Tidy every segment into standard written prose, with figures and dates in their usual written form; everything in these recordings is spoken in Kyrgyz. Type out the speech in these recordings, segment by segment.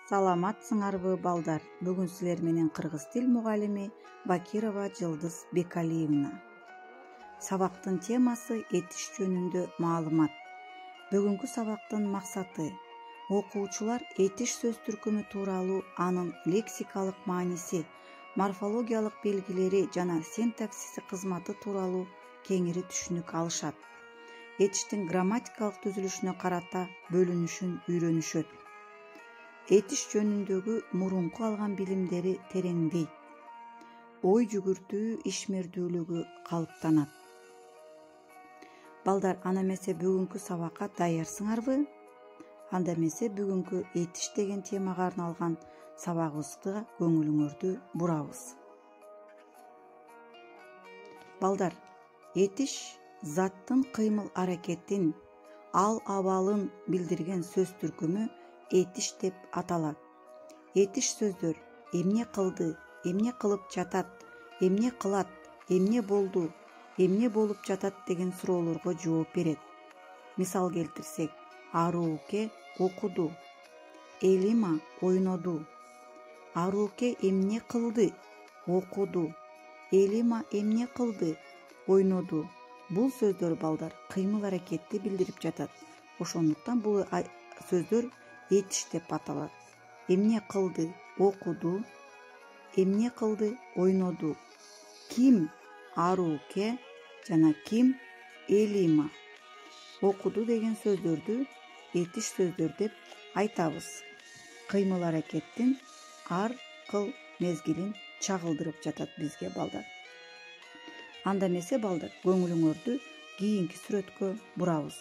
Саламатсыңарбы балдар? Бүгүн силер менен кыргыз тил мугалими Бакирова Жылдыз Бекалиевна. Сабактын темасы этиш жөнүндө маалымат. Бүгүнкү сабактын максаты окуучулар этиш сөз түркүмү тууралуу, анын лексикалык мааниси, морфологиялык белгилери жана синтаксиси кызматы тууралуу кеңири түшүнүк алышат. Этиштин грамматикалык түзүлүшүнө карата бөлүнүшүн үйрөнүшөт. Этиш жөнүндөгү мурунку алган билимдери тереңдейт. Ой жүгүртүү ишмердүүлүгү калыптанат. Балдар, ана эмесе бүгүнкү сабакка даярсыңарбы? Анда эмесе бүгүнкү этиш деген темага арналган сабагыбызга көңүлүңөрдү бурабыз. Балдар, этиш заттын кыймыл аракетин, ал абалын билдирген сөз түркүмү этиш деп аталат. Этиш сөздөр эмне кылды, эмне кылып жатат, эмне кылат, эмне болду, эмне болуп жатат деген суроолорго жооп берет. Мисал келтирсек, Арууке окуду, Элима ойноду. Арууке эмне кылды, окуду, Элима эмне кылды, ойноду. Бул сөздөр, балдар, кыймыл аракетти билдирип жатат. Ошондуктан бул сөздөр этиш деп аталат. Эмне кылды, окуду, эмне кылды, ойноду. Ким Арууке жана ким Элима. Окуду деген сөздөрдү этиш сөздөр деп айтабыз. Кыймыл аракеттин ар кыл мезгилин чагылдырып жатат бизге, балдар. Анда эмесе, балдар, көңүлүңөрдү кийинки сүрөткө бурабыз.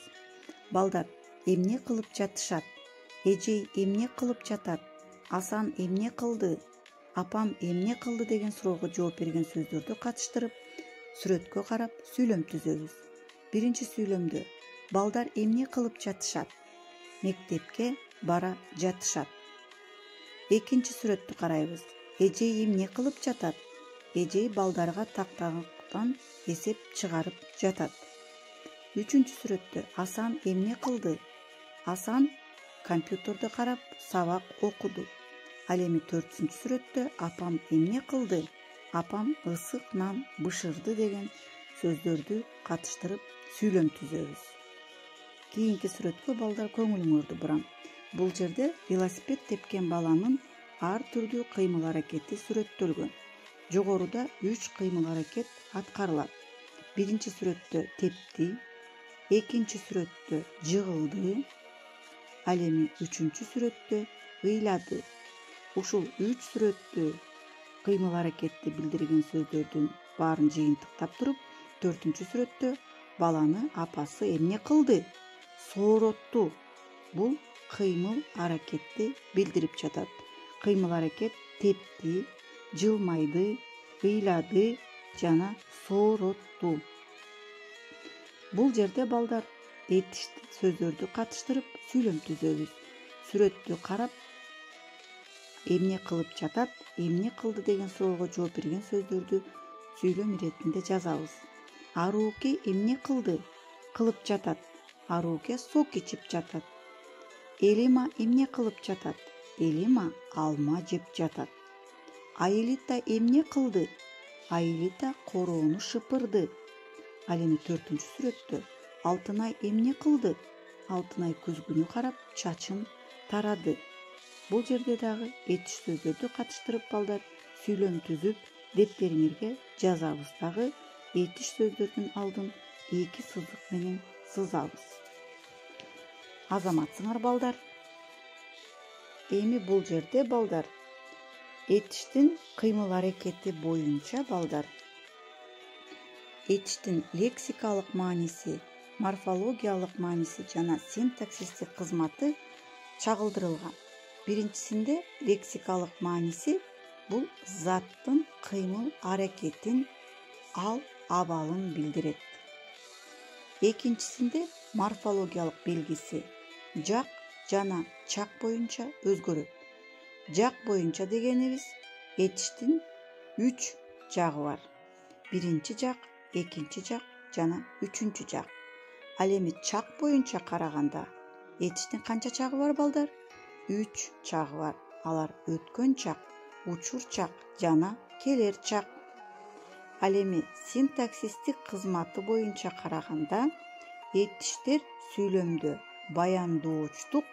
Балдар, эмне кылып жатышат? Эжей эмне кылып жатат? Асан эмне кылды? Апам эмне кылды деген суроого жооп берген сөздөрдү катыштырып, сүрөткө карап сүйлөм түзөбүз. Биринчи сүйлөмдө балдар эмне кылып жатышат? Мектепке бара жатышат. Экинчи сүрөттү карайбыз. Эжей эмне кылып жатат? Эжей балдарга тактаган эсеп чыгарып жатат. Үчүнчү сүрөттө Асан эмне кылды? Асан компьютерди карап сабак окуду. Ал эми төртүнчү сүрөттө апам эмне кылды? Апам ысык нан бышырды деген сөздөрдү катыштырып сүйлөм түзөбүз. Кийинки сүрөткө, балдар, көңүлүңөрдү бурам. Бул жерде велосипед тепкен баланын ар түрдүү кыймыл аракети сүрөттөлгөн. Жогоруда 3 кыймыл аракет аткарылат. Биринчи сүрөттө тепти, экинчи сүрөттө жыгылды, ал эми үчүнчү сүрөттө ыйлады. Ушул 3 сүрөттө кыймыл аракетти билдирген сөздөрдүн баарын жыйынтыктап туруп, 4-чү сүрөттө баланы апасы эмне кылды? Сооротtu. Бул кыймыл аракетти билдирип жатат. Кыймыл аракет тепти, жылмайды, ыйлады жана сооротtu. Бул жерде, балдар, этиш сөздөрдү катыштырып сүйлөм түзөбүз. Сүрөттү карап эмне кылып жатат, эмне кылды деген суроого жооп берген сөздөрдү сүйлөм иретинде жазабыз. Арууке эмне кылды? Кылып жатат. Арууке сок ичип жатат. Элима эмне кылып жатат? Элима алма жеп жатат. Аилита эмне кылды? Аилита короону шыпырды. Ал эми 4-чү сүрөттө Алтынай эмне кылды? Алтынай күзгүнү карап чачын тарады. Бул жерде дагы этиш сөздөрдү катыштырып, балдар, сүйлөм түзүп, дептериңерге жазабыз дагы этиш сөздөрдүн алдын 2 сызык менен сызабыз. Азаматсыңар, балдар. Эми бул жерде, балдар, этиштин кыймыл аракети боюнча, балдар, этиштин лексикалык мааниси, морфологиялык мааниси жана синтаксистик кызматы чагылдырылган. Биринчисинде лексикалык мааниси бул заттын кыймыл аракетин, ал абалын билдирет. Экинчисинде морфологиялык белгиси жак жана чак боюнча өзгөрөт. Жак боюнча дегенибиз этиштин 3 жагы бар. Биринчи жак, экинчи жак жана 3-чү жак. Ал эми чак боюнча караганда этиштин канча жагы бар, балдар? 3 жагы бар. алар өткөн чак, учур чак жана келер чак. Ал эми синтаксистик кызматы боюнча караганда этиштер сүйлөмдө баяндоочтук,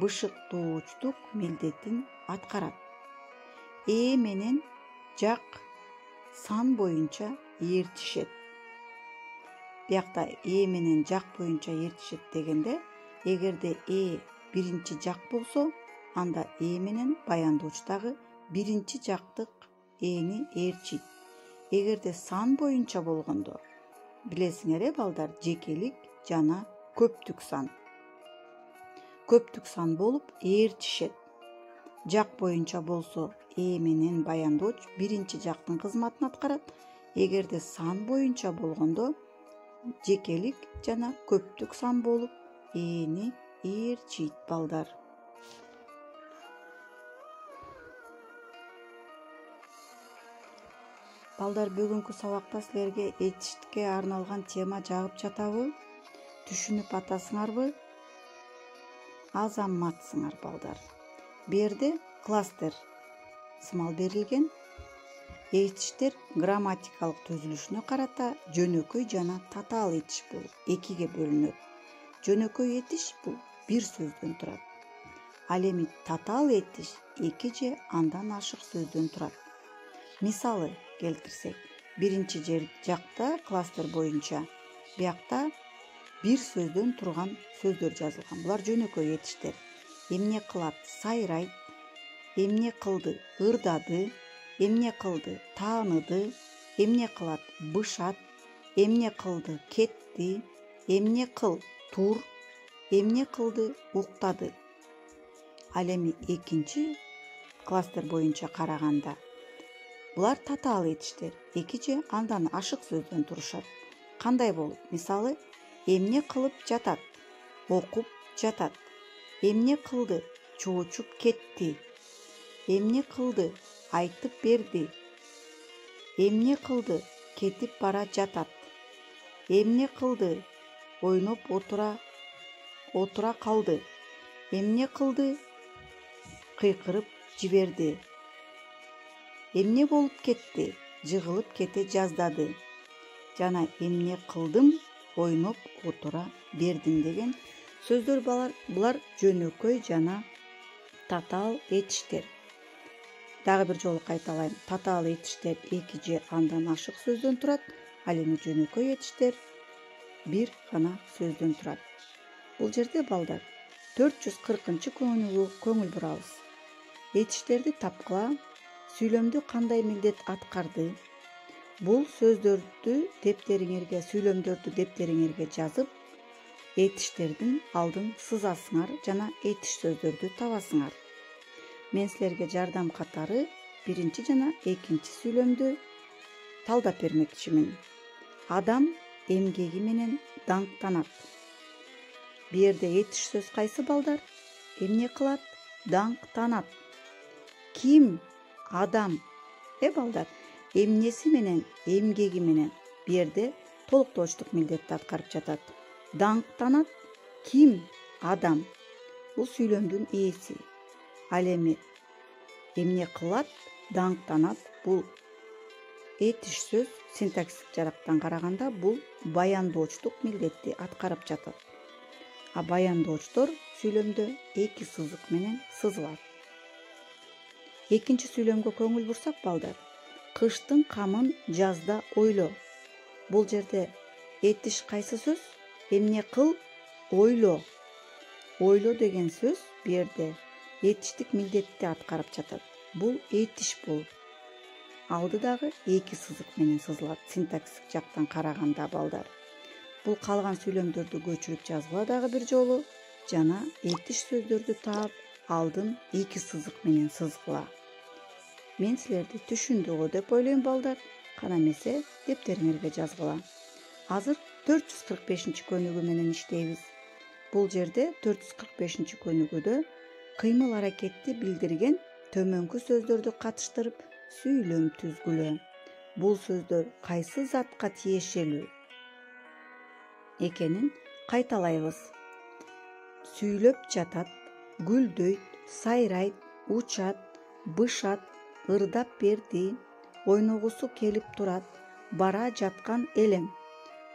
бышыктоочтук милдетин аткарат. Менен жак сан боюнча ээрчишет. Биякта менен жак боюнча ээрчишет дегенде, эгерде биринчи жак болсо, анда менен баяндоочу дагы биринчи жактык эни ээрчийт. Эгерде сан боюнча болгондо, билесиңер балдар, жекелик жана көптүк сан. Көптүк сан болуп ээрчишет. Жак боюнча болсо, менен баяндооч биринчи жактын кызматын аткарат. Эгерде сан боюнча болгондо, жекелик жана көптүк сан болуп эни ээрчийт балдар. Балдар, бүгүнкү сабакта силерге этиштикке арналган тема жагып жатабы? Түшүнүп атасыңарбы? Азаматсыңар балдар. Берде кластер сымал берилген. Этиштер грамматикалык түзүлүшүнө карата жөнөкөй жана татаал этиш болуп экиге бөлүнөт. Жөнөкөй этиш бул бир сөздөн турат. Ал эми татаал этиш эки же андан ашык сөздөн турат. Мисалы келтирсек, биринчи жакта кластер боюнча биякта бир сөздөн турган сөздөр жазылган. Булар жөнөкөй этиштер. Эмне кылат? Сайрайт. Эмне кылды? Ырдады. Эмне кылды? Тааныды. Эмне кылат? Бышат. Эмне кылды? Кетти. Эмне кыл? Тур. Эмне кылды? Уктады. Ал эми экинчи кластер боюнча караганда булар татаал этиштер. Эки же андан ашык сөздөн турушат. Кандай болуп? Мисалы, эмне кылып жатат? Окуп жатат. Эмне кылды? Чоочуп кетти. Эмне кылды? Айтып берди. Эмне кылды? Кетип бара жатат. Эмне кылды? Ойноп отура калды. Эмне кылды? Кыйкырып жиберди. Эмне болуп кетти? Жыгылып кете жаздады. Жана эмне кылдым? Ойноп отура бердим деген сөздөр булар жөнөкөй жана татаал этиштер. Дагы бир жолу кайталайм. Татаал этиштер эки же андан ашык сөздөн турат. Ал эми жөнөкөй этиштер бир гана сөздөн турат. Бул жерде балдар 440 көңүлгө көңүл бурабыз. Этиштерди тапкыла, сүйлөмдү кандай милдет аткарды? Бул сөздөрдү сүйлөмдөрдү дептериңерге жазып, этиштердин алдын сызасыңар жана этиш сөздөрдү табасыңар. Мен силерге жардам катары биринчи жана экинчи сүйлөмдү талдап бермекчимин. Адам эмгеги менен даңктанат. Бу жерде этиш сөз кайсы балдар? Эмне кылат? Даңктанат. Ким? Адам. Балдар, эмнеси менен, эмгеги менен бу жерде толуктоочтук милдетти аткарып жатат. Даңктанат. Ким? Адам. Бул сүйлөмдүн ээси. Ал эми эмне кылат? Даңктанат. Бул этиш сөз синтаксистик жарактан караганда бул баяндоочтук милдетти аткарып жатат. А баяндоочтор сүйлөмдө эки сызык менен сызылат. Экинчи сүйлөмгө көңүл бурсак балдар, кыштын камын жазда ойло. Бул жерде этиш кайсы сөз? Эмне кыл? Ойло. Ойло деген сөз бу жерде этиштик милдетти аткарып жатат. Бул этиш болуп, алды дагы эки сызык менен сызылат синтаксистик жактан караганда балдар. Бул калган сүйлөмдөрдү көчүрүп жазгыла дагы бир жолу жана этиш сөздөрдү таап, алдын эки сызык менен сызгыла. Мен силерди түшүндүгү деп ойлойм балдар. Кана эмесе дептериңерге жазгыла. Азыр 445 көнүгүү менен иштейбиз. Бул жерде 445 көнүгүүдө кыймыл аракетти билдирген төмөнкү сөздөрдү катыштырып сүйлөм түзгүлө. Бул сөздөр кайсы затка тиешелүү экенин кайталайбыз. Сүйлөп жатат, гүлдөйт, сайрайт, учат, бышат, ырдап берди, ойногусу келип турат, бара жаткан элем.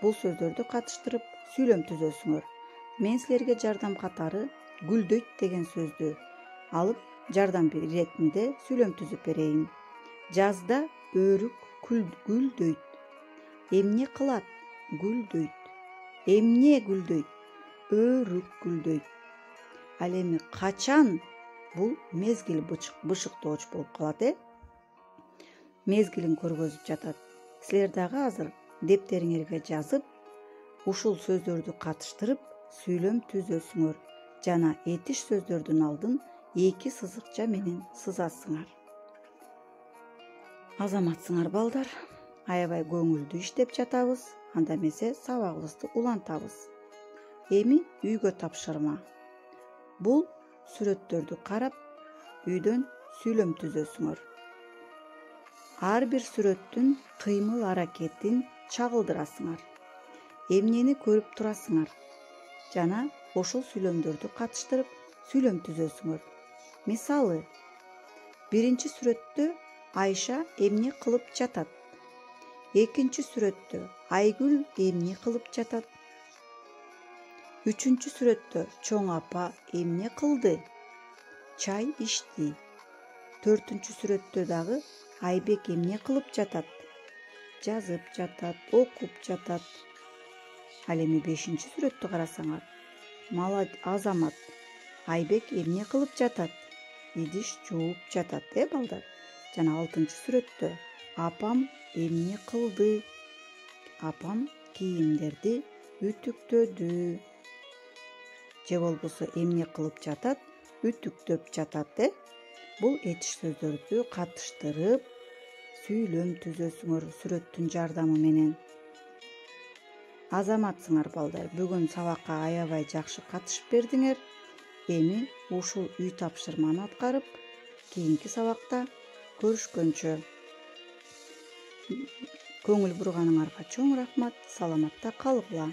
Бул сөздөрдү катыштырып сүйлөм түзөсүңөр. Мен силерге жардам катары гүлдөйт деген сөздү алып жардам иретинде сүйлөм түзүп берейин. Жазда өрүк гүлдөйт. Эмне кылат? Гүлдөйт. Эмне гүлдөйт? Өрүк гүлдөйт. Ал эми качан? Бул мезгил бышыктооч болуп калат, Мезгилин көргөзүп жатат. Силер дагы азыр дептериңерге жазып, ушул сөздөрдү катыштырып сүйлөм түзөсүңөр жана этиш сөздөрдүн алдын 2 сызыкча менен сызасыңар. Азаматсыңар балдар, аябай көңүлдүү иштеп жатабыз, анда эмесе сабагыбызды улантабыз. Эми үйгө тапшырма. Бул сүрөттөрдү карап, үйдөн сүйлөм түзөсүңөр. Ар бир сүрөттүн кыймыл аракетин чагылдырасыңар. Эмнени көрүп турасыңар жана ошол сүйлөмдөрдү катыштырып сүйлөм түзөсүңөр. Мисалы, биринчи сүрөттө Айша эмне кылып жатат? Экинчи сүрөттө Айгүл эмне кылып жатат? Үчүнчү сүрөттө чоң апа эмне кылды? Чай ичти. Төртүнчү сүрөттө дагы Айбек эмне кылып жатат? Жазып жатат, окуп жатат. Ал эми 5-сүрөттү карасаңар. Азамат Айбек эмне кылып жатат? Идиш жууп жатат, балдар. Жана 6-сүрөттө апам эмне кылды? Апам кийимдерди үтүктөдү. Же болбосо эмне кылып жатат? Үтүктөп жатат, Бул этиш сөздөрдү катыштырып сүйлөм түзөсүңөр сүрөттүн жардамы менен. Азаматсыңар балдар, бүгүн сабакка аябай жакшы катышып бердиңер. Эми ушул үй тапшырманы аткарып, кийинки сабакта көрүшкөнчө. Көңүл бурганыңарга чоң рахмат. Саламатта калгыла.